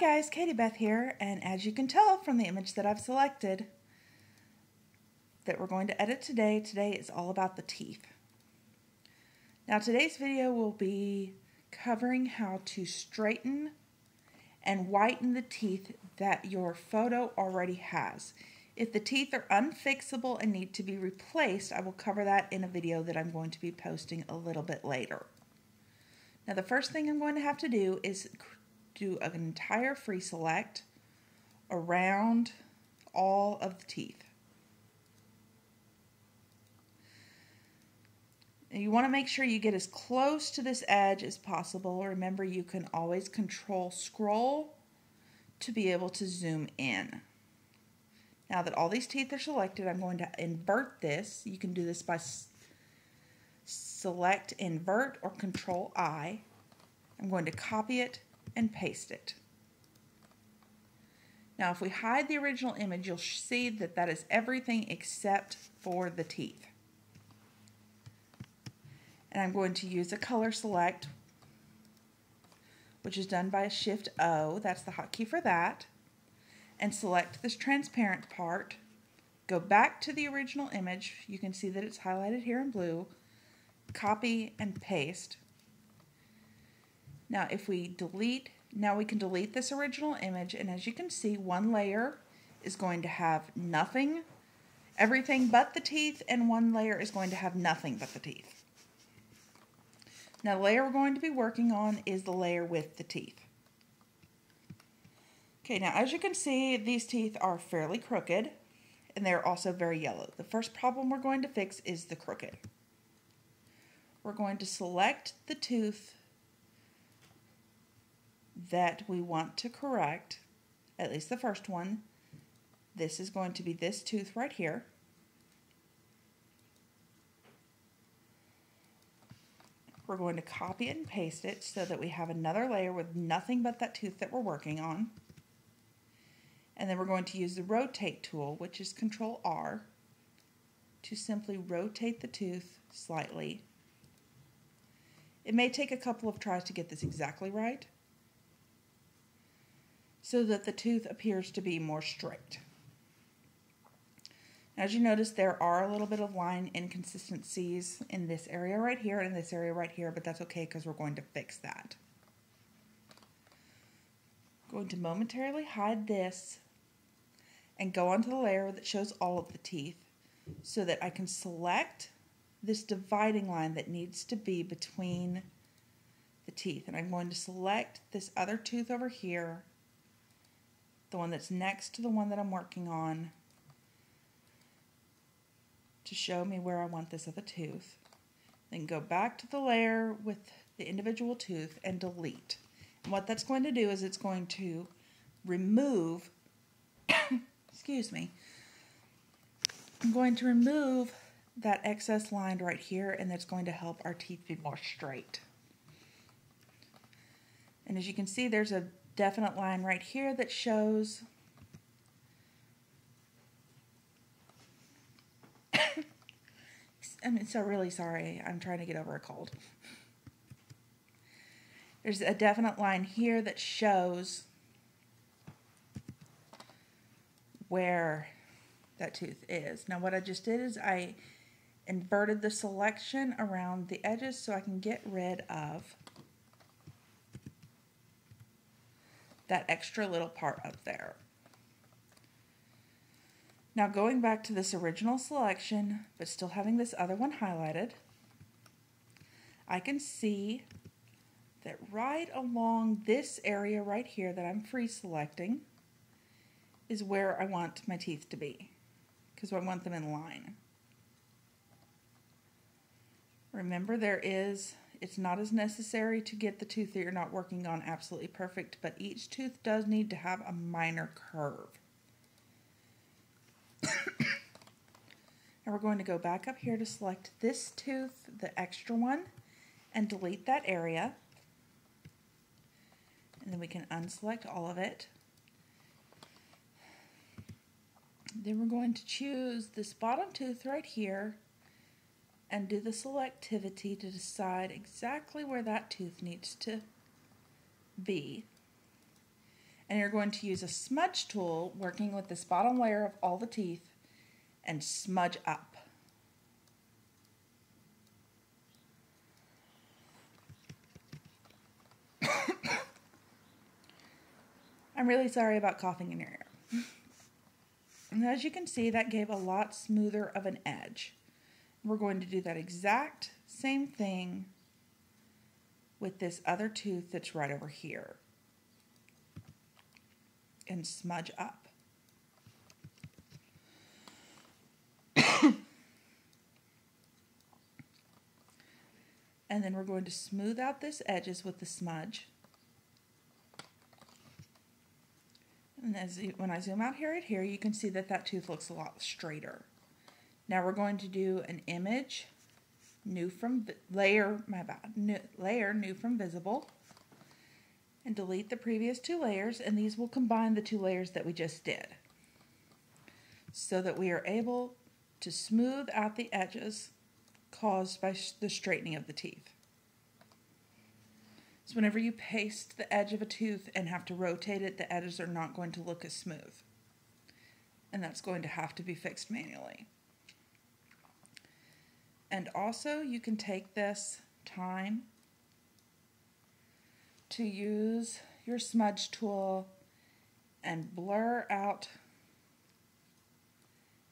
guys, Katie Beth here, and as you can tell from the image that I've selected that we're going to edit today is all about the teeth. Now today's video will be covering how to straighten and whiten the teeth that your photo already has. If the teeth are unfixable and need to be replaced, I will cover that in a video that I'm going to be posting a little bit later. Now the first thing I'm going to have to do is do an entire free select around all of the teeth. And you want to make sure you get as close to this edge as possible. Remember, you can always control scroll to be able to zoom in. Now that all these teeth are selected, I'm going to invert this. You can do this by select invert or control I. I'm going to copy it and paste it. Now if we hide the original image, you'll see that that is everything except for the teeth. And I'm going to use a color select, which is done by a Shift O, that's the hotkey for that, and select this transparent part. Go back to the original image, you can see that it's highlighted here in blue, copy and paste. Now if we delete, now we can delete this original image, and as you can see, one layer is going to have nothing, everything but the teeth, and one layer is going to have nothing but the teeth. Now the layer we're going to be working on is the layer with the teeth. Okay, now as you can see, these teeth are fairly crooked, and they're also very yellow. The first problem we're going to fix is the crooked. We're going to select the tooth that we want to correct, at least the first one. This is going to be this tooth right here. We're going to copy it and paste it so that we have another layer with nothing but that tooth that we're working on. And then we're going to use the rotate tool, which is Control R, to simply rotate the tooth slightly. It may take a couple of tries to get this exactly right, so that the tooth appears to be more straight. As you notice, there are a little bit of line inconsistencies in this area right here and in this area right here, but that's okay because we're going to fix that. I'm going to momentarily hide this and go onto the layer that shows all of the teeth so that I can select this dividing line that needs to be between the teeth. And I'm going to select this other tooth over here, the one that's next to the one that I'm working on, to show me where I want this other tooth. Then go back to the layer with the individual tooth and delete. And what that's going to do is it's going to remove, excuse me, I'm going to remove that excess line right here, and that's going to help our teeth be more straight. And as you can see, there's a definite line right here that shows I'm so really sorry. I'm trying to get over a cold. There's a definite line here that shows where that tooth is. Now what I just did is I inverted the selection around the edges so I can get rid of that extra little part up there. Now going back to this original selection, but still having this other one highlighted, I can see that right along this area right here that I'm free selecting is where I want my teeth to be, because I want them in line. Remember, it's not as necessary to get the tooth that you're not working on absolutely perfect, but each tooth does need to have a minor curve. And we're going to go back up here to select this tooth, the extra one, and delete that area. And then we can unselect all of it. Then we're going to choose this bottom tooth right here and do the selectivity to decide exactly where that tooth needs to be. And you're going to use a smudge tool working with this bottom layer of all the teeth and smudge up. I'm really sorry about coughing in your ear. And as you can see, that gave a lot smoother of an edge. We're going to do that exact same thing with this other tooth that's right over here. And smudge up. And then we're going to smooth out this edges with the smudge. And when I zoom out here at here, you can see that that tooth looks a lot straighter. Now we're going to do an image, new from layer, layer new from visible, and delete the previous two layers, and these will combine the two layers that we just did, so that we are able to smooth out the edges caused by the straightening of the teeth. So whenever you paste the edge of a tooth and have to rotate it, the edges are not going to look as smooth. And that's going to have to be fixed manually. And also you can take this time to use your smudge tool and blur out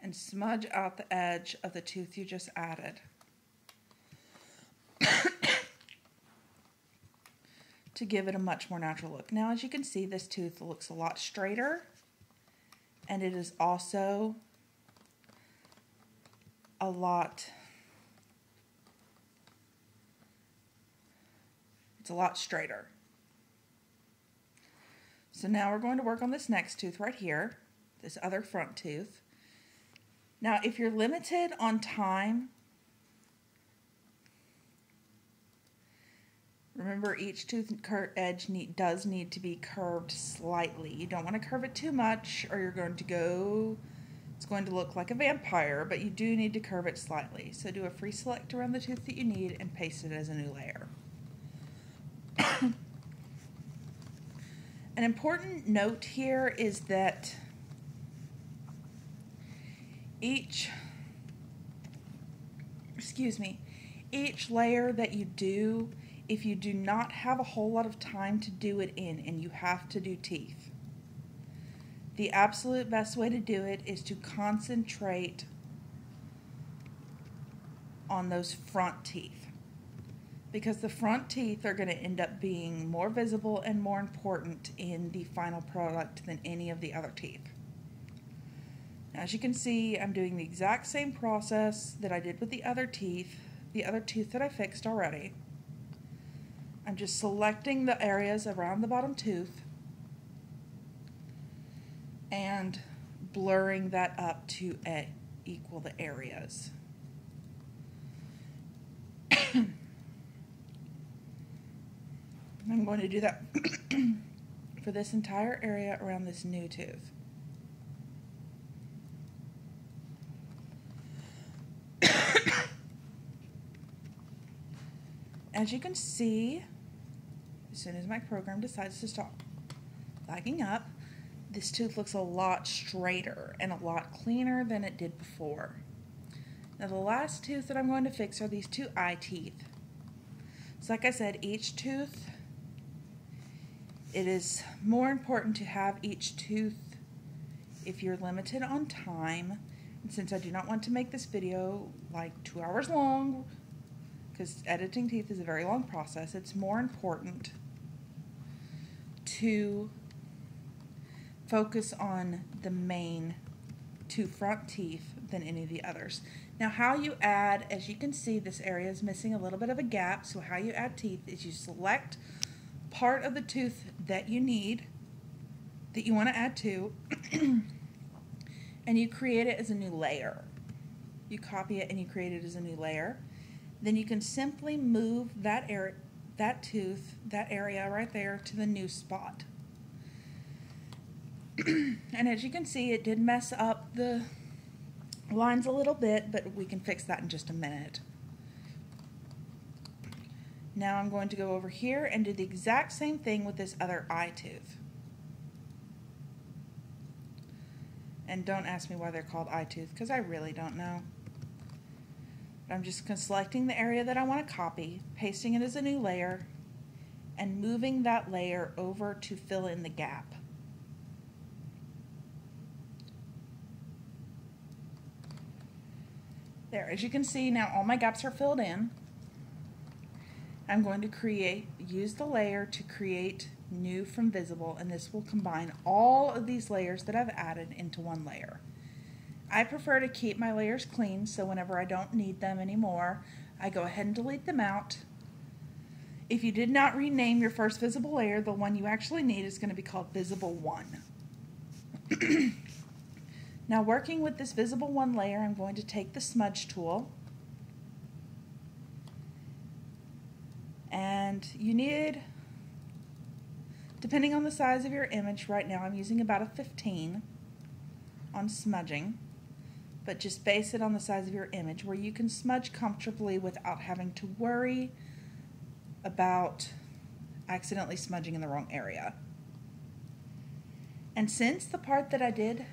and smudge out the edge of the tooth you just added. To give it a much more natural look. Now, as you can see, this tooth looks a lot straighter, and it is also a lot straighter. So now we're going to work on this next tooth right here, this other front tooth. Now, if you're limited on time, remember, each tooth edge does need to be curved slightly. You don't want to curve it too much or you're going to go, it's going to look like a vampire, but you do need to curve it slightly. So do a free select around the tooth that you need and paste it as a new layer. An important note here is that each layer that you do, if you do not have a whole lot of time to do it in and you have to do teeth, the absolute best way to do it is to concentrate on those front teeth, because the front teeth are going to end up being more visible and more important in the final product than any of the other teeth. Now, as you can see, I'm doing the exact same process that I did with the other tooth that I fixed already. I'm just selecting the areas around the bottom tooth and blurring that up to equal the areas. I'm going to do that for this entire area around this new tooth. As you can see, as soon as my program decides to stop lagging up, this tooth looks a lot straighter and a lot cleaner than it did before. Now, the last tooth that I'm going to fix are these two eye teeth. So like I said, each tooth, it is more important to have each tooth if you're limited on time. And since I do not want to make this video like 2 hours long, because editing teeth is a very long process, it's more important to focus on the main two front teeth than any of the others. Now, how you add, as you can see, this area is missing a little bit of a gap, so how you add teeth is you select part of the tooth that you need, that you want to add to, and you create it as a new layer. You copy it and you create it as a new layer. Then you can simply move that area right there to the new spot. And as you can see, it did mess up the lines a little bit, but we can fix that in just a minute. Now I'm going to go over here and do the exact same thing with this other eye tooth. And don't ask me why they're called eye tooth, because I really don't know. But I'm just selecting the area that I want to copy, pasting it as a new layer, and moving that layer over to fill in the gap. There, as you can see, now all my gaps are filled in. I'm going to use the layer to create new from visible, and this will combine all of these layers that I've added into one layer. I prefer to keep my layers clean, so whenever I don't need them anymore, I go ahead and delete them out. If you did not rename your first visible layer, the one you actually need is going to be called Visible 1. Now, working with this Visible 1 layer, I'm going to take the smudge tool, and you need, depending on the size of your image, right now I'm using about a 15 on smudging, but just base it on the size of your image where you can smudge comfortably without having to worry about accidentally smudging in the wrong area. And since the part that I did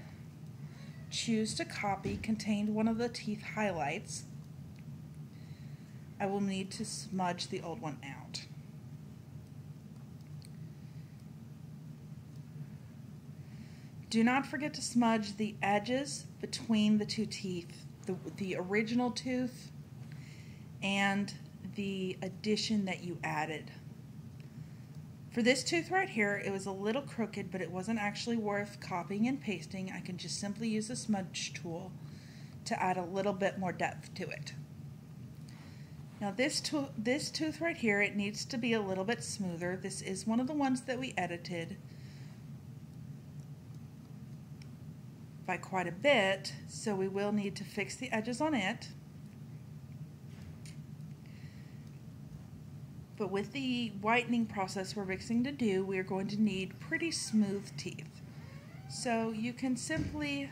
choose to copy contained one of the teeth highlights, I will need to smudge the old one out. Do not forget to smudge the edges between the two teeth, the original tooth and the addition that you added. For this tooth right here, it was a little crooked, but it wasn't actually worth copying and pasting. I can just simply use the smudge tool to add a little bit more depth to it. Now this tooth right here, it needs to be a little bit smoother. This is one of the ones that we edited by quite a bit, so we will need to fix the edges on it. But with the whitening process we're mixing to do, we're going to need pretty smooth teeth. So you can simply,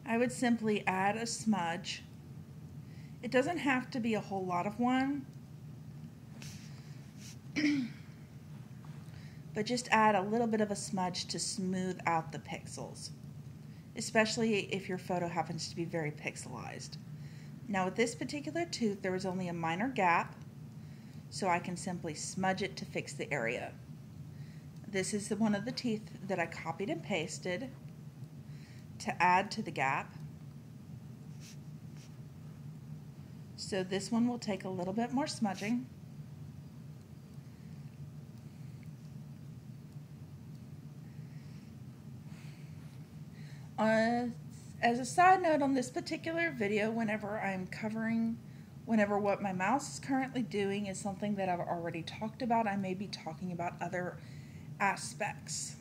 I would simply add a smudge. It doesn't have to be a whole lot of one, but just add a little bit of a smudge to smooth out the pixels, especially if your photo happens to be very pixelized. Now with this particular tooth, there was only a minor gap, so I can simply smudge it to fix the area. This is one of the teeth that I copied and pasted to add to the gap. So this one will take a little bit more smudging. As a side note on this particular video, whenever what my mouse is currently doing is something that I've already talked about, I may be talking about other aspects.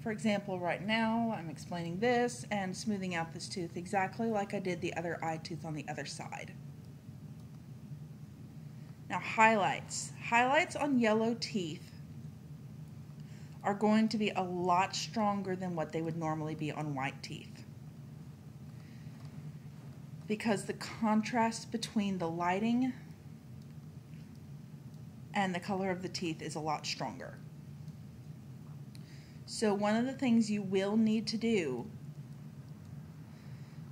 For example, right now I'm explaining this and smoothing out this tooth exactly like I did the other eye tooth on the other side. Now highlights. Highlights on yellow teeth are going to be a lot stronger than what they would normally be on white teeth, because the contrast between the lighting and the color of the teeth is a lot stronger. So one of the things you will need to do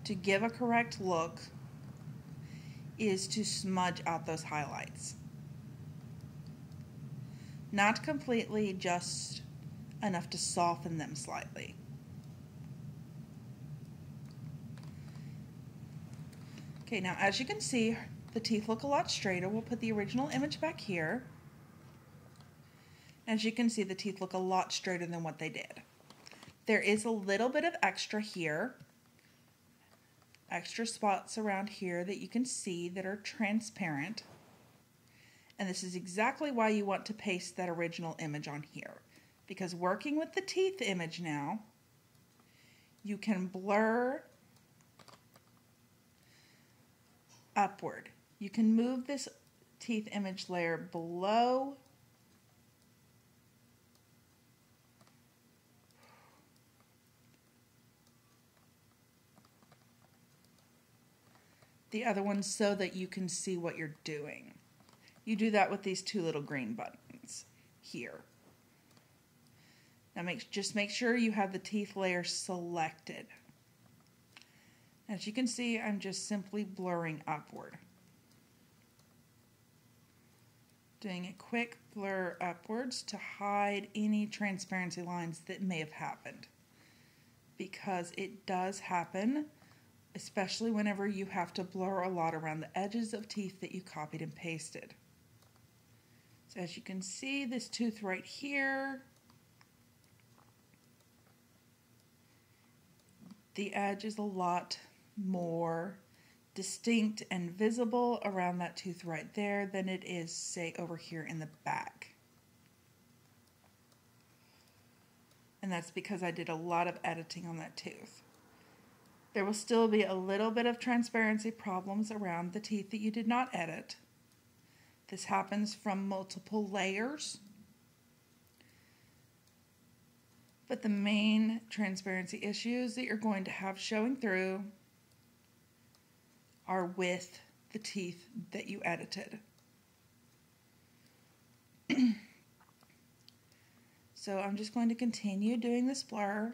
to give a correct look is to smudge out those highlights. Not completely, just enough to soften them slightly. Okay, now as you can see, the teeth look a lot straighter. We'll put the original image back here. As you can see, the teeth look a lot straighter than what they did. There is a little bit of extra here, extra spots around here that you can see that are transparent. And this is exactly why you want to paste that original image on here. Because working with the teeth image now, you can blur upward. You can move this teeth image layer below the other one so that you can see what you're doing. You do that with these two little green buttons here. Now just make sure you have the teeth layer selected. As you can see, I'm just simply blurring upward. Doing a quick blur upwards to hide any transparency lines that may have happened. Because it does happen, especially whenever you have to blur a lot around the edges of teeth that you copied and pasted. So as you can see, this tooth right here, the edge is a lot more distinct and visible around that tooth right there than it is, say, over here in the back. And that's because I did a lot of editing on that tooth. There will still be a little bit of transparency problems around the teeth that you did not edit. This happens from multiple layers. But the main transparency issues that you're going to have showing through are with the teeth that you edited. So I'm just going to continue doing this blur.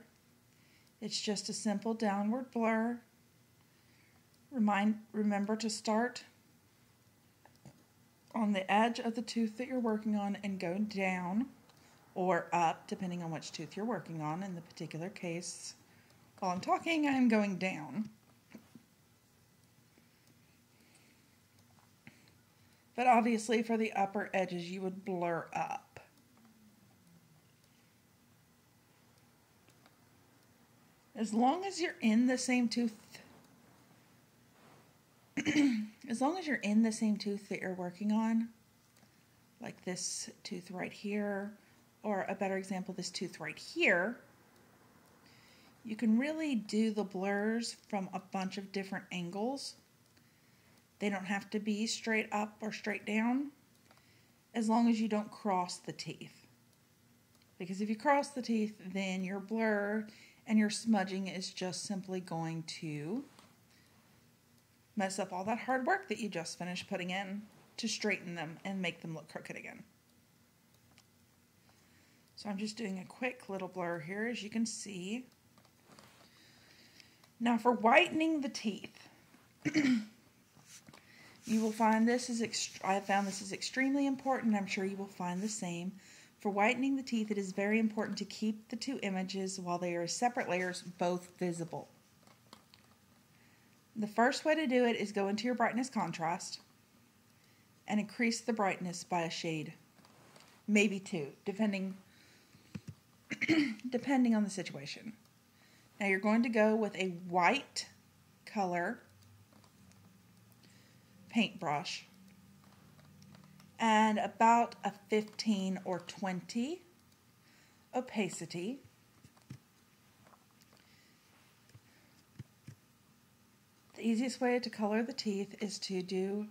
It's just a simple downward blur. Remember to start on the edge of the tooth that you're working on and go down or up, depending on which tooth you're working on. In the particular case, while I'm talking, I'm going down. But obviously for the upper edges, you would blur up. As long as you're in the same tooth, as long as you're in the same tooth that you're working on, like this tooth right here, or a better example, this tooth right here, you can really do the blurs from a bunch of different angles. They don't have to be straight up or straight down, as long as you don't cross the teeth. Because if you cross the teeth, then your blur and your smudging is just simply going to mess up all that hard work that you just finished putting in to straighten them and make them look crooked again. So I'm just doing a quick little blur here, as you can see. Now for whitening the teeth, you will find this is I have found this is extremely important. I'm sure you will find the same. For whitening the teeth, it is very important to keep the two images, while they are separate layers, both visible. The first way to do it is go into your brightness contrast and increase the brightness by a shade, maybe two, depending on the situation. Now you're going to go with a white color paintbrush and about a 15 or 20 opacity. The easiest way to color the teeth is to do,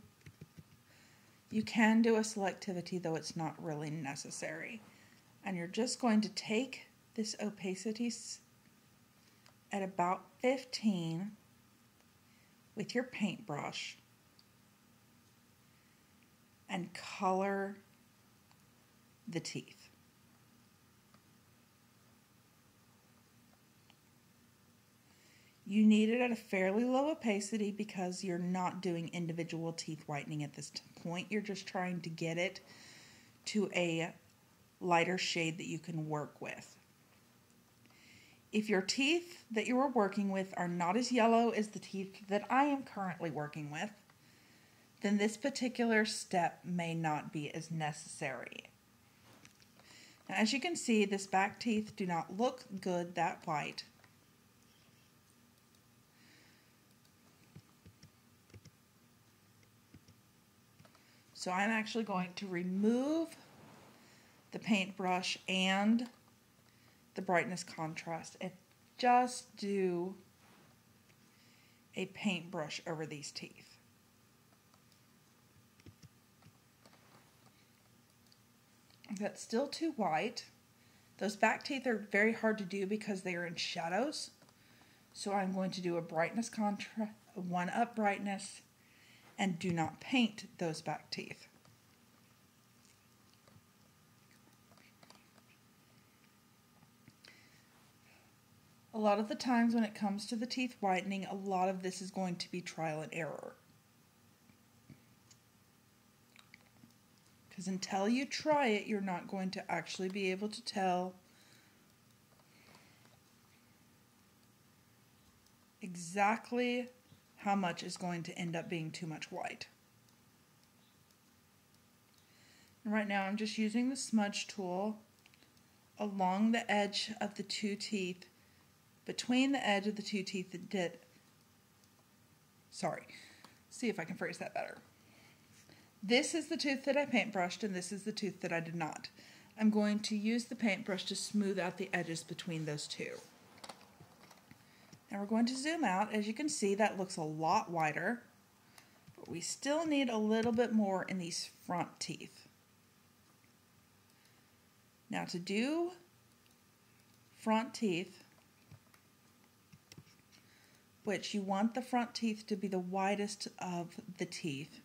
you can do a selectivity, though it's not really necessary. And you're just going to take this opacity at about 15 with your paintbrush and color the teeth. You need it at a fairly low opacity because you're not doing individual teeth whitening at this point. You're just trying to get it to a lighter shade that you can work with. If your teeth that you are working with are not as yellow as the teeth that I am currently working with, then this particular step may not be as necessary. Now, as you can see, this back teeth do not look good that white. So I'm actually going to remove the paintbrush and the brightness contrast and just do a paintbrush over these teeth. That's still too white. Those back teeth are very hard to do because they are in shadows. So I'm going to do a brightness contrast, a 1-up brightness, and do not paint those back teeth. lot of the times when it comes to the teeth whitening, a lot of this is going to be trial and error. Because until you try it, you're not going to actually be able to tell exactly how much is going to end up being too much white. And right now I'm just using the smudge tool along the edge of the two teeth, between the edge of the two teeth that did, see if I can phrase that better. This is the tooth that I paintbrushed and this is the tooth that I did not. I'm going to use the paintbrush to smooth out the edges between those two. Now we're going to zoom out. As you can see, that looks a lot whiter, but we still need a little bit more in these front teeth. Now to do front teeth, which you want the front teeth to be the widest of the teeth,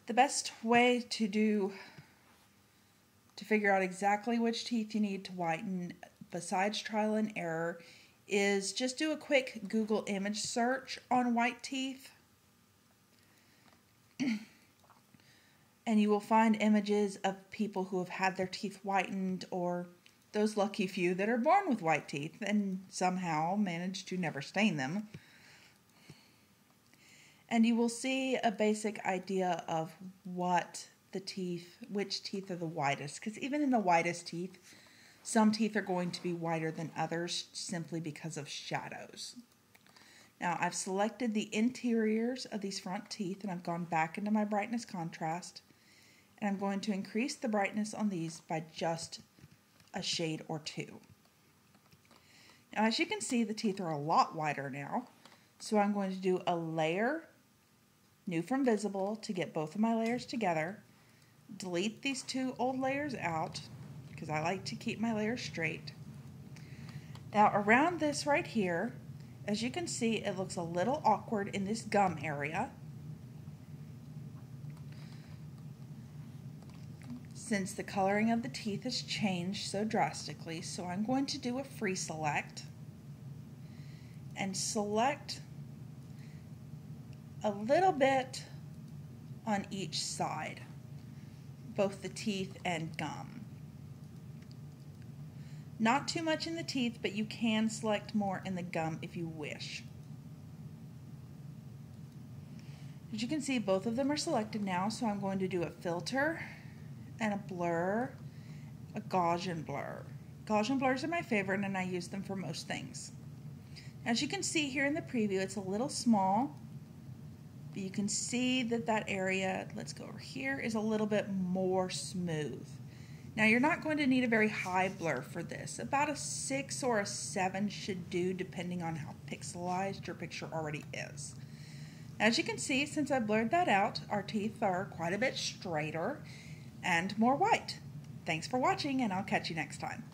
the best way to figure out exactly which teeth you need to whiten, besides trial and error, is just do a quick Google image search on white teeth. And you will find images of people who have had their teeth whitened, or those lucky few that are born with white teeth and somehow manage to never stain them. And you will see a basic idea of which teeth are the whitest. Because even in the whitest teeth, some teeth are going to be whiter than others simply because of shadows. Now I've selected the interiors of these front teeth and I've gone back into my brightness contrast. And I'm going to increase the brightness on these by just a shade or two. Now as you can see, the teeth are a lot whiter now. So I'm going to do a layer, new from visible, to get both of my layers together. Delete these two old layers out because I like to keep my layers straight. Now around this right here, as you can see, it looks a little awkward in this gum area, since the coloring of the teeth has changed so drastically. So I'm going to do a free select and select a little bit on each side, both the teeth and gum. Not too much in the teeth, but you can select more in the gum if you wish. As you can see, both of them are selected now, so I'm going to do a filter and a blur, a Gaussian blur. Gaussian blurs are my favorite and I use them for most things. As you can see here in the preview, it's a little small, but you can see that that area, let's go over here, is a little bit more smooth. Now you're not going to need a very high blur for this. About a 6 or a 7 should do, depending on how pixelized your picture already is. As you can see, since I blurred that out, our teeth are quite a bit straighter and more white. Thanks for watching, and I'll catch you next time.